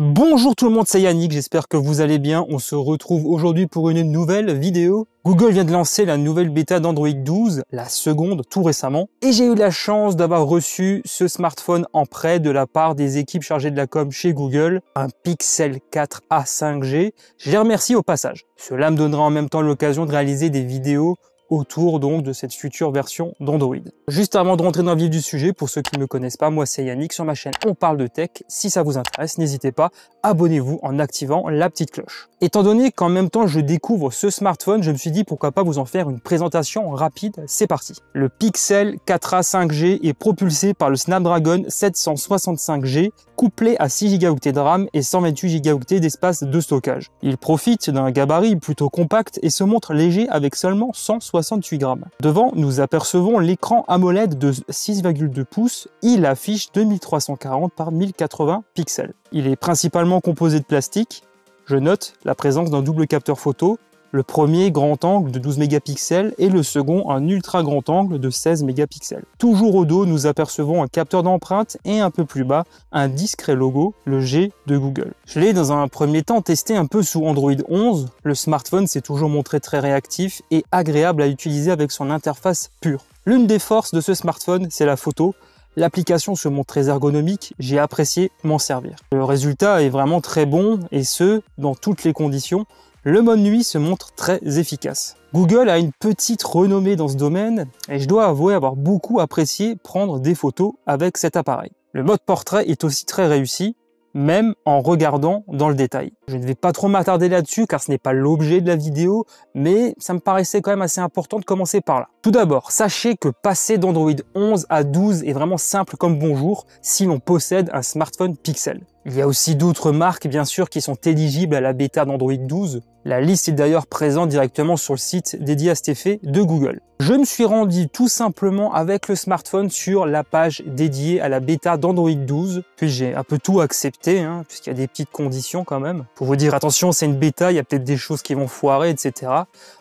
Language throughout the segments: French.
Bonjour tout le monde, c'est Yannick, j'espère que vous allez bien. On se retrouve aujourd'hui pour une nouvelle vidéo. Google vient de lancer la nouvelle bêta d'Android 12, la seconde, tout récemment. Et j'ai eu la chance d'avoir reçu ce smartphone en prêt de la part des équipes chargées de la com chez Google, un Pixel 4a 5G. Je les remercie au passage. Cela me donnera en même temps l'occasion de réaliser des vidéos autour donc de cette future version d'Android. Juste avant de rentrer dans le vif du sujet, pour ceux qui ne me connaissent pas, moi c'est Yannick, sur ma chaîne On parle de tech. Si ça vous intéresse, n'hésitez pas, abonnez-vous en activant la petite cloche. Étant donné qu'en même temps je découvre ce smartphone, je me suis dit pourquoi pas vous en faire une présentation rapide, c'est parti. Le Pixel 4a 5G est propulsé par le Snapdragon 765G, couplé à 6Go de RAM et 128Go d'espace de stockage. Il profite d'un gabarit plutôt compact et se montre léger avec seulement 168 grammes. Devant, nous apercevons l'écran AMOLED de 6,2 pouces. Il affiche 2340 par 1080 pixels. Il est principalement composé de plastique. Je note la présence d'un double capteur photo. Le premier grand angle de 12 mégapixels et le second un ultra grand angle de 16 mégapixels. Toujours au dos, nous apercevons un capteur d'empreinte et un peu plus bas, un discret logo, le G de Google. Je l'ai dans un premier temps testé un peu sous Android 11. Le smartphone s'est toujours montré très réactif et agréable à utiliser avec son interface pure. L'une des forces de ce smartphone, c'est la photo. L'application se montre très ergonomique, j'ai apprécié m'en servir. Le résultat est vraiment très bon et ce, dans toutes les conditions. Le mode nuit se montre très efficace. Google a une petite renommée dans ce domaine et je dois avouer avoir beaucoup apprécié prendre des photos avec cet appareil. Le mode portrait est aussi très réussi, même en regardant dans le détail. Je ne vais pas trop m'attarder là-dessus car ce n'est pas l'objet de la vidéo, mais ça me paraissait quand même assez important de commencer par là. Tout d'abord, sachez que passer d'Android 11 à 12 est vraiment simple comme bonjour si l'on possède un smartphone Pixel. Il y a aussi d'autres marques bien sûr qui sont éligibles à la bêta d'Android 12. La liste est d'ailleurs présente directement sur le site dédié à cet effet de Google. Je me suis rendu tout simplement avec le smartphone sur la page dédiée à la bêta d'Android 12. Puis j'ai un peu tout accepté, puisqu'il y a des petites conditions quand même. Pour vous dire attention, c'est une bêta, il y a peut-être des choses qui vont foirer, etc.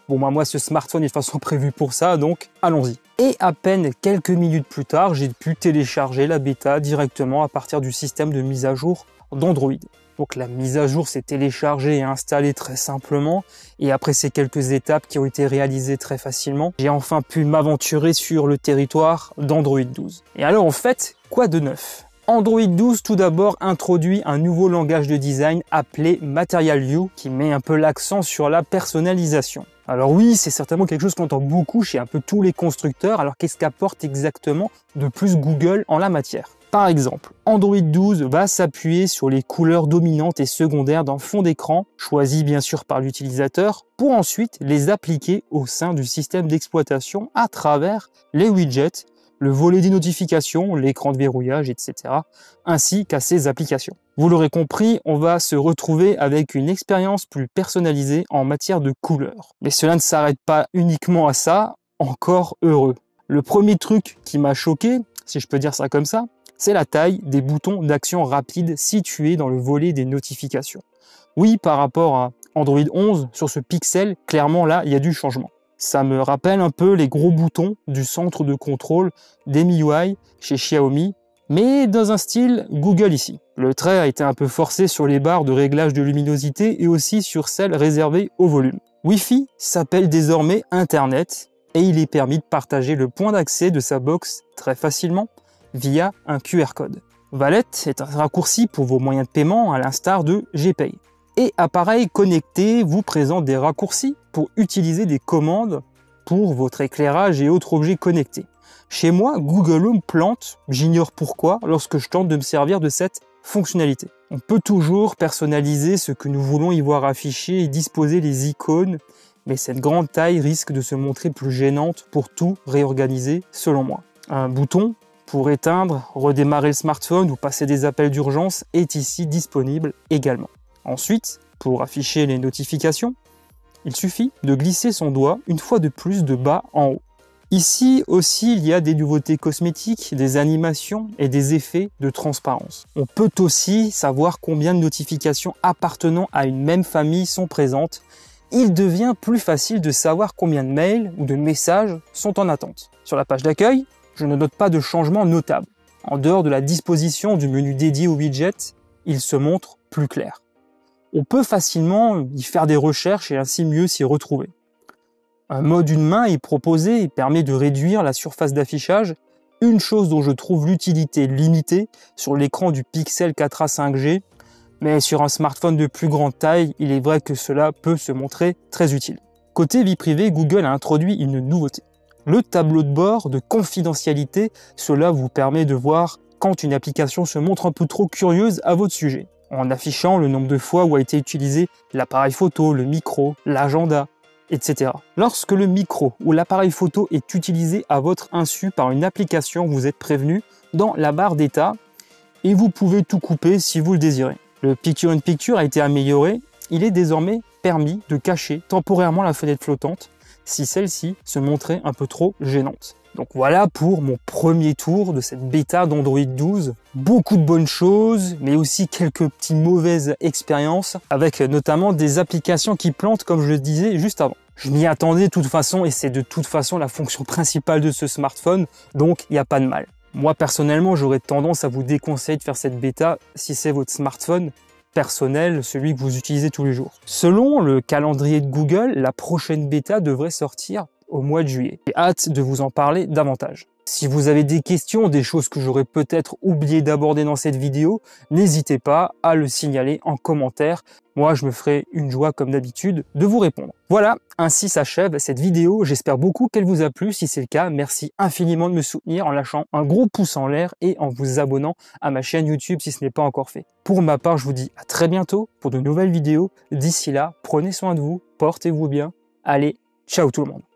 Bon, moi ce smartphone est de toute façon prévu pour ça, donc allons-y. Et à peine quelques minutes plus tard, j'ai pu télécharger la bêta directement à partir du système de mise à jour d'Android. Donc la mise à jour s'est téléchargée et installée très simplement, et après ces quelques étapes qui ont été réalisées très facilement, j'ai enfin pu m'aventurer sur le territoire d'Android 12. Et alors en fait, quoi de neuf ? Android 12 tout d'abord introduit un nouveau langage de design appelé Material You qui met un peu l'accent sur la personnalisation. Alors oui, c'est certainement quelque chose qu'on entend beaucoup chez un peu tous les constructeurs, alors qu'est-ce qu'apporte exactement de plus Google en la matière ? Par exemple, Android 12 va s'appuyer sur les couleurs dominantes et secondaires d'un fond d'écran, choisies bien sûr par l'utilisateur, pour ensuite les appliquer au sein du système d'exploitation à travers les widgets, le volet des notifications, l'écran de verrouillage, etc., ainsi qu'à ses applications. Vous l'aurez compris, on va se retrouver avec une expérience plus personnalisée en matière de couleurs. Mais cela ne s'arrête pas uniquement à ça, encore heureux. Le premier truc qui m'a choqué, si je peux dire ça comme ça, c'est la taille des boutons d'action rapide situés dans le volet des notifications. Oui, par rapport à Android 11, sur ce Pixel, clairement là, il y a du changement. Ça me rappelle un peu les gros boutons du centre de contrôle des MIUI chez Xiaomi, mais dans un style Google ici. Le trait a été un peu forcé sur les barres de réglage de luminosité et aussi sur celles réservées au volume. Wi-Fi s'appelle désormais Internet et il est permis de partager le point d'accès de sa box très facilement via un QR code. Wallet est un raccourci pour vos moyens de paiement à l'instar de GPay. Et Appareil connecté vous présente des raccourcis pour utiliser des commandes pour votre éclairage et autres objets connectés. Chez moi, Google Home plante, j'ignore pourquoi, lorsque je tente de me servir de cette fonctionnalité. On peut toujours personnaliser ce que nous voulons y voir affiché et disposer les icônes, mais cette grande taille risque de se montrer plus gênante pour tout réorganiser selon moi. Un bouton pour éteindre, redémarrer le smartphone ou passer des appels d'urgence est ici disponible également. Ensuite, pour afficher les notifications, il suffit de glisser son doigt une fois de plus de bas en haut. Ici aussi, il y a des nouveautés cosmétiques, des animations et des effets de transparence. On peut aussi savoir combien de notifications appartenant à une même famille sont présentes. Il devient plus facile de savoir combien de mails ou de messages sont en attente. Sur la page d'accueil, je ne note pas de changement notable. En dehors de la disposition du menu dédié aux widgets, il se montre plus clair. On peut facilement y faire des recherches et ainsi mieux s'y retrouver. Un mode une main est proposé et permet de réduire la surface d'affichage, une chose dont je trouve l'utilité limitée sur l'écran du Pixel 4a 5G, mais sur un smartphone de plus grande taille, il est vrai que cela peut se montrer très utile. Côté vie privée, Google a introduit une nouveauté. Le tableau de bord de confidentialité, cela vous permet de voir quand une application se montre un peu trop curieuse à votre sujet, en affichant le nombre de fois où a été utilisé l'appareil photo, le micro, l'agenda, etc. Lorsque le micro ou l'appareil photo est utilisé à votre insu par une application, vous êtes prévenu dans la barre d'état et vous pouvez tout couper si vous le désirez. Le Picture-in-Picture a été amélioré, il est désormais permis de cacher temporairement la fenêtre flottante si celle-ci se montrait un peu trop gênante. Donc voilà pour mon premier tour de cette bêta d'Android 12. Beaucoup de bonnes choses, mais aussi quelques petites mauvaises expériences, avec notamment des applications qui plantent, comme je le disais juste avant. Je m'y attendais de toute façon, et c'est de toute façon la fonction principale de ce smartphone, donc il n'y a pas de mal. Moi personnellement, j'aurais tendance à vous déconseiller de faire cette bêta si c'est votre smartphone personnel, celui que vous utilisez tous les jours. Selon le calendrier de Google, la prochaine bêta devrait sortir au mois de juillet. J'ai hâte de vous en parler davantage. Si vous avez des questions, des choses que j'aurais peut-être oublié d'aborder dans cette vidéo, n'hésitez pas à le signaler en commentaire. Moi, je me ferai une joie, comme d'habitude, de vous répondre. Voilà, ainsi s'achève cette vidéo. J'espère beaucoup qu'elle vous a plu. Si c'est le cas, merci infiniment de me soutenir en lâchant un gros pouce en l'air et en vous abonnant à ma chaîne YouTube si ce n'est pas encore fait. Pour ma part, je vous dis à très bientôt pour de nouvelles vidéos. D'ici là, prenez soin de vous, portez-vous bien. Allez, ciao tout le monde.